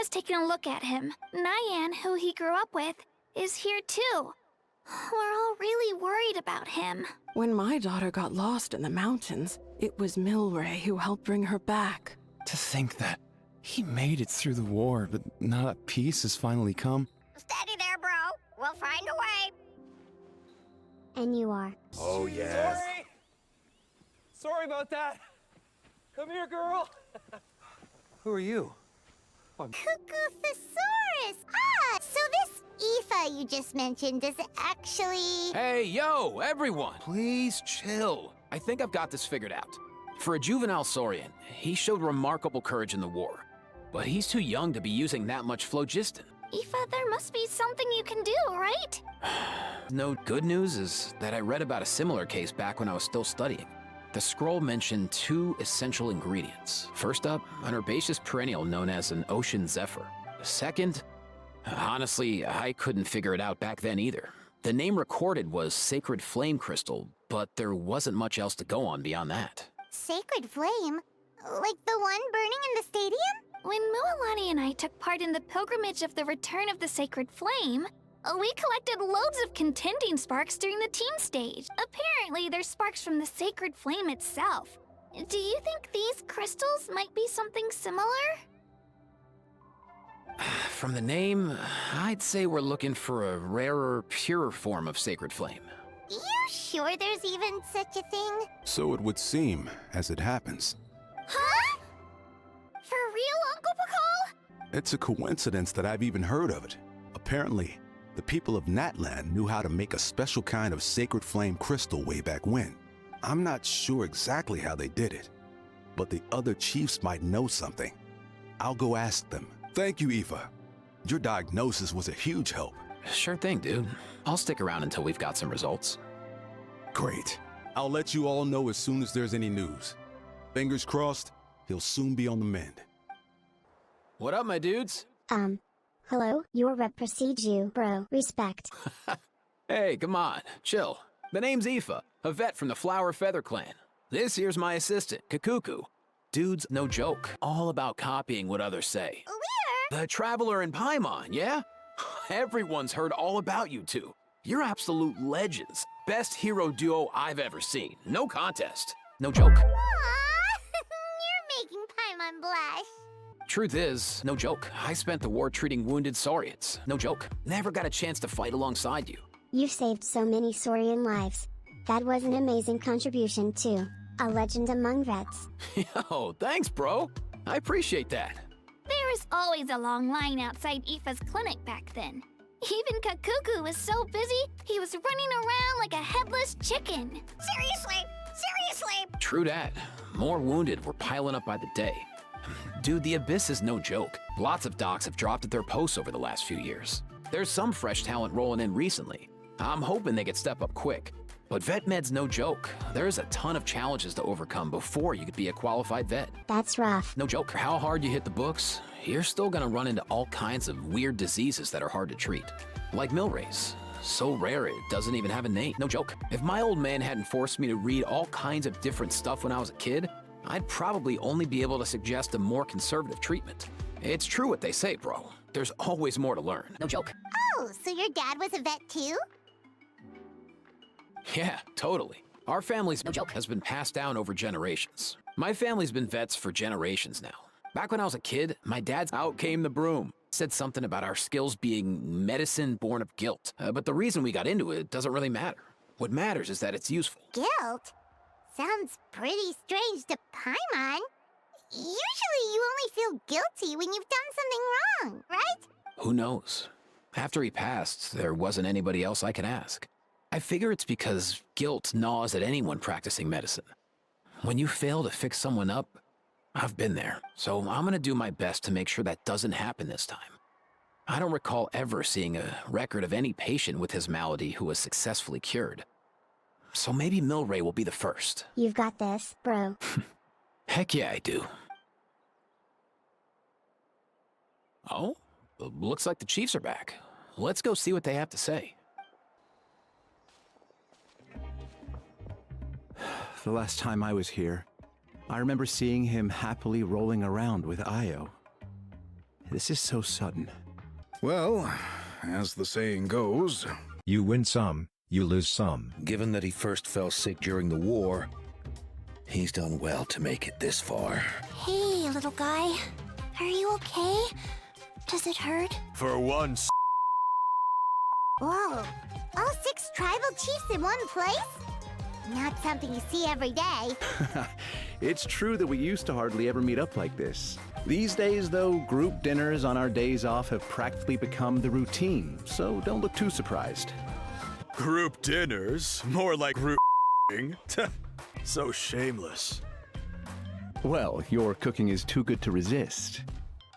has taken a look at him. Nyan, who he grew up with, is here too. We're all really worried about him. When my daughter got lost in the mountains, it was Milray who helped bring her back. To think that he made it through the war, but now that peace has finally come. Steady there, bro. We'll find a way. And you are. Oh, yes. Sorry about that. Come here, girl. Who are you? Cuckoo-thesaurus! So this Aoife you just mentioned, does it actually... Hey, yo, everyone! Please chill. I think I've got this figured out. For a juvenile Saurian, he showed remarkable courage in the war. But he's too young to be using that much phlogiston. Aoife, there must be something you can do, right? No good news is that I read about a similar case back when I was still studying. The scroll mentioned 2 essential ingredients. First up, an herbaceous perennial known as an ocean zephyr. Second, honestly, I couldn't figure it out back then either. The name recorded was Sacred Flame Crystal, but there wasn't much else to go on beyond that. Sacred flame? Like the one burning in the stadium? When Mualani and I took part in the pilgrimage of the Return of the Sacred Flame, we collected loads of contending sparks during the team stage. Apparently, they're sparks from the sacred flame itself. Do you think these crystals might be something similar? From the name, I'd say we're looking for a rarer, purer form of sacred flame. You sure there's even such a thing? So it would seem, as it happens. Huh? For real, Uncle Pakal? It's a coincidence that I've even heard of it. Apparently, the people of Natlan knew how to make a special kind of sacred flame crystal way back when. I'm not sure exactly how they did it, but the other chiefs might know something. I'll go ask them. Thank you, Aoife. Your diagnosis was a huge help. Sure thing, dude. I'll stick around until we've got some results. Great. I'll let you all know as soon as there's any news. Fingers crossed, he'll soon be on the mend. What up, my dudes? Hello, your rep precedes you, bro. Respect. Hey, come on, chill. The name's Aoife, a vet from the Flower Feather clan. This here's my assistant, Kakuku. Dude's no joke, all about copying what others say. We're... The Traveler in Paimon, yeah? Everyone's heard all about you two. You're absolute legends. Best hero duo I've ever seen. No contest. No joke. Aww, you're making Paimon blush. Truth is, no joke, I spent the war treating wounded Saurians. No joke. Never got a chance to fight alongside you. You've saved so many Saurian lives. That was an amazing contribution too. A legend among vets. Yo, thanks, bro. I appreciate that. There was always a long line outside Aoife's clinic back then. Even Kakuku was so busy, he was running around like a headless chicken. Seriously? Seriously? True that. More wounded were piling up by the day. Dude, the Abyss is no joke. Lots of docs have dropped at their posts over the last few years. There's some fresh talent rolling in recently. I'm hoping they could step up quick. But vet med's no joke. There's a ton of challenges to overcome before you could be a qualified vet. That's rough. No joke. How hard you hit the books, you're still gonna run into all kinds of weird diseases that are hard to treat. Like Milray's. So rare it doesn't even have a name. No joke. If my old man hadn't forced me to read all kinds of different stuff when I was a kid, I'd probably only be able to suggest a more conservative treatment. It's true what they say, bro. There's always more to learn. No joke. Oh, so your dad was a vet too? Yeah, totally. Our family's no joke has been passed down over generations. My family's been vets for generations now. Back when I was a kid, my dad's out came the broom. Said something about our skills being medicine born of guilt. But the reason we got into it doesn't really matter. What matters is that it's useful. Guilt? Sounds pretty strange to Paimon. Usually you only feel guilty when you've done something wrong, right? Who knows? After he passed, there wasn't anybody else I could ask. I figure it's because guilt gnaws at anyone practicing medicine. When you fail to fix someone up, I've been there, so I'm gonna do my best to make sure that doesn't happen this time. I don't recall ever seeing a record of any patient with his malady who was successfully cured. So maybe Milray will be the first. You've got this, bro. Heck yeah, I do. Oh, looks like the Chiefs are back. Let's go see what they have to say. The last time I was here, I remember seeing him happily rolling around with Io. This is so sudden. Well, as the saying goes, you win some, you lose some. Given that he first fell sick during the war, he's done well to make it this far. Hey, little guy. Are you okay? Does it hurt? For once. Whoa. All 6 tribal chiefs in one place? Not something you see every day. It's true that we used to hardly ever meet up like this. These days, though, group dinners on our days off have practically become the routine, so don't look too surprised. Group dinners? More like group So shameless. Well, your cooking is too good to resist.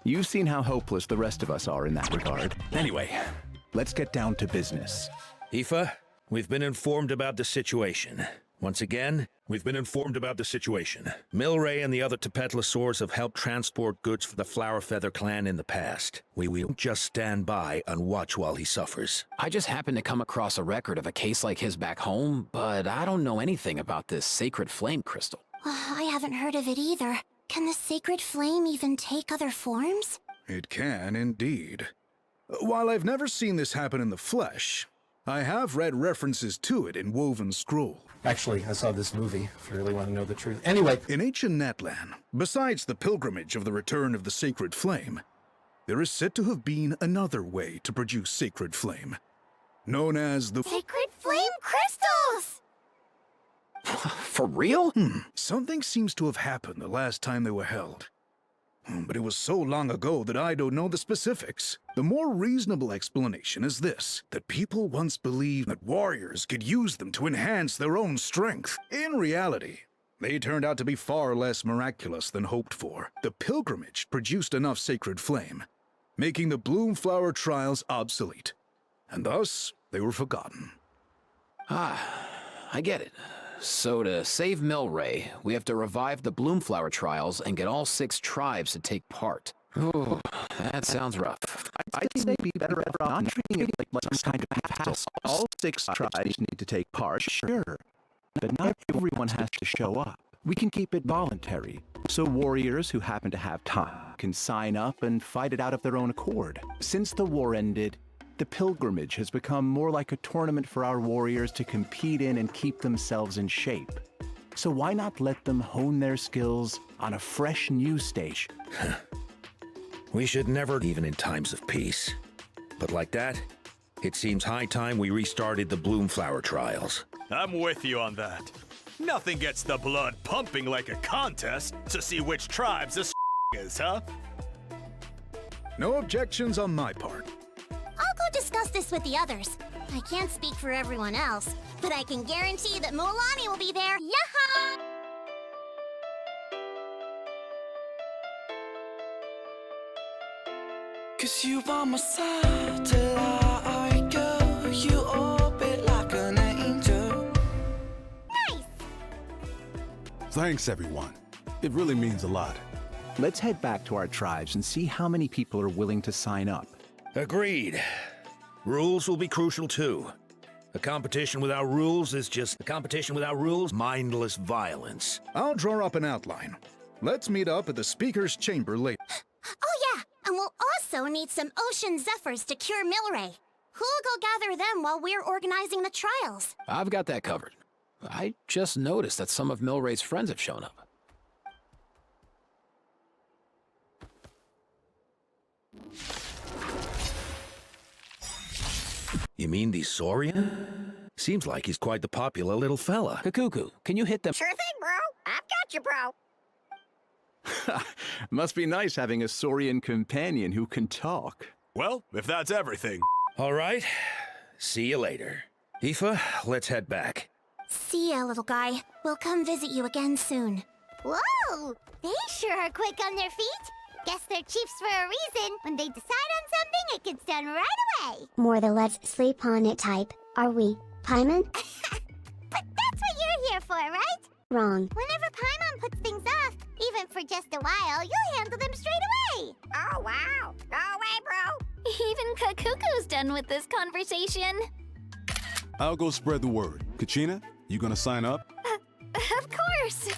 You've seen how hopeless the rest of us are in that regard. Anyway, let's get down to business. Aoife, we've been informed about the situation. Once again, we've been informed about the situation. Milray and the other Tepetlosaurs have helped transport goods for the Flower Feather clan in the past. We won't just stand by and watch while he suffers. I just happened to come across a record of a case like his back home, but I don't know anything about this sacred flame crystal. I haven't heard of it either. Can the sacred flame even take other forms? it can indeed. While I've never seen this happen in the flesh, I have read references to it in woven scroll. Actually, I saw this movie, if you really want to know the truth. Anyway. In ancient Natlan, besides the pilgrimage of the return of the sacred flame, there is said to have been another way to produce sacred flame, known as the Sacred Flame Crystals! For real? Something seems to have happened the last time they were held. But it was so long ago that I don't know the specifics. The more reasonable explanation is this, that people once believed that warriors could use them to enhance their own strength. In reality, they turned out to be far less miraculous than hoped for. The pilgrimage produced enough sacred flame, making the Bloomflower trials obsolete, and thus they were forgotten. I get it. So to save Milray, we have to revive the Bloomflower trials and get all 6 tribes to take part. Ooh, that sounds rough. I'd say it'd be better off not treating it like some kind of hassle. All 6 tribes need to take part, sure, but not everyone has to show up. We can keep it voluntary, so warriors who happen to have time can sign up and fight it out of their own accord. Since the war ended, the pilgrimage has become more like a tournament for our warriors to compete in and keep themselves in shape. So why not let them hone their skills on a fresh new stage? We should never, even in times of peace. But like that, it seems high time we restarted the Bloomflower trials. I'm with you on that. Nothing gets the blood pumping like a contest to see which tribes the is, huh? No objections on my part. I'll go discuss this with the others. I can't speak for everyone else, but I can guarantee that Mualani will be there. Yaha! Cause you by my side till I go. You orbit like an angel. Nice! Thanks, everyone. It really means a lot. Let's head back to our tribes and see how many people are willing to sign up. Agreed. Rules will be crucial too. A competition without rules is just a competition without rules, mindless violence. I'll draw up an outline. Let's meet up at the speaker's chamber later. Oh yeah, and we'll also need some ocean zephyrs to cure Milray. Who'll go gather them while we're organizing the trials? I've got that covered. I just noticed that some of Milray's friends have shown up. You mean the Saurian? Seems like he's quite the popular little fella. Kakuku, can you hit them? Sure thing, bro. I've got you, bro. Must be nice having a Saurian companion who can talk. Well, if that's everything. All right. See you later. Aoife, let's head back. See ya, little guy. We'll come visit you again soon. Whoa! They sure are quick on their feet. Guess they're chiefs for a reason. When they decide on something, it gets done right away. More the let's sleep on it type, are we, Paimon? But that's what you're here for, right? Wrong. Whenever Paimon puts things off, even for just a while, you'll handle them straight away. Oh, wow. Go away, bro. Even Kakuku's done with this conversation. I'll go spread the word. Kachina, you gonna sign up? Of course.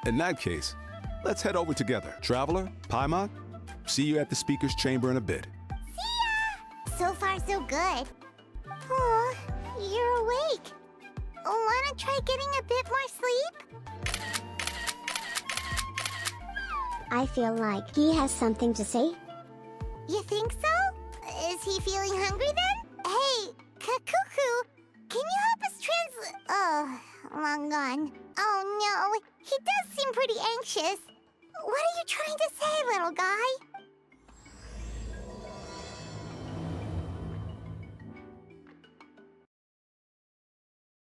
In that case, let's head over together. Traveler, Paimon, See you at the speaker's chamber in a bit. See ya! So far, so good. Oh, you're awake. Wanna try getting a bit more sleep? I feel like he has something to say. You think so? Is he feeling hungry then? Hey, Kakuku, can you help us translate? Oh, long gone. Oh no, he does seem pretty anxious. What are you trying to say, little guy?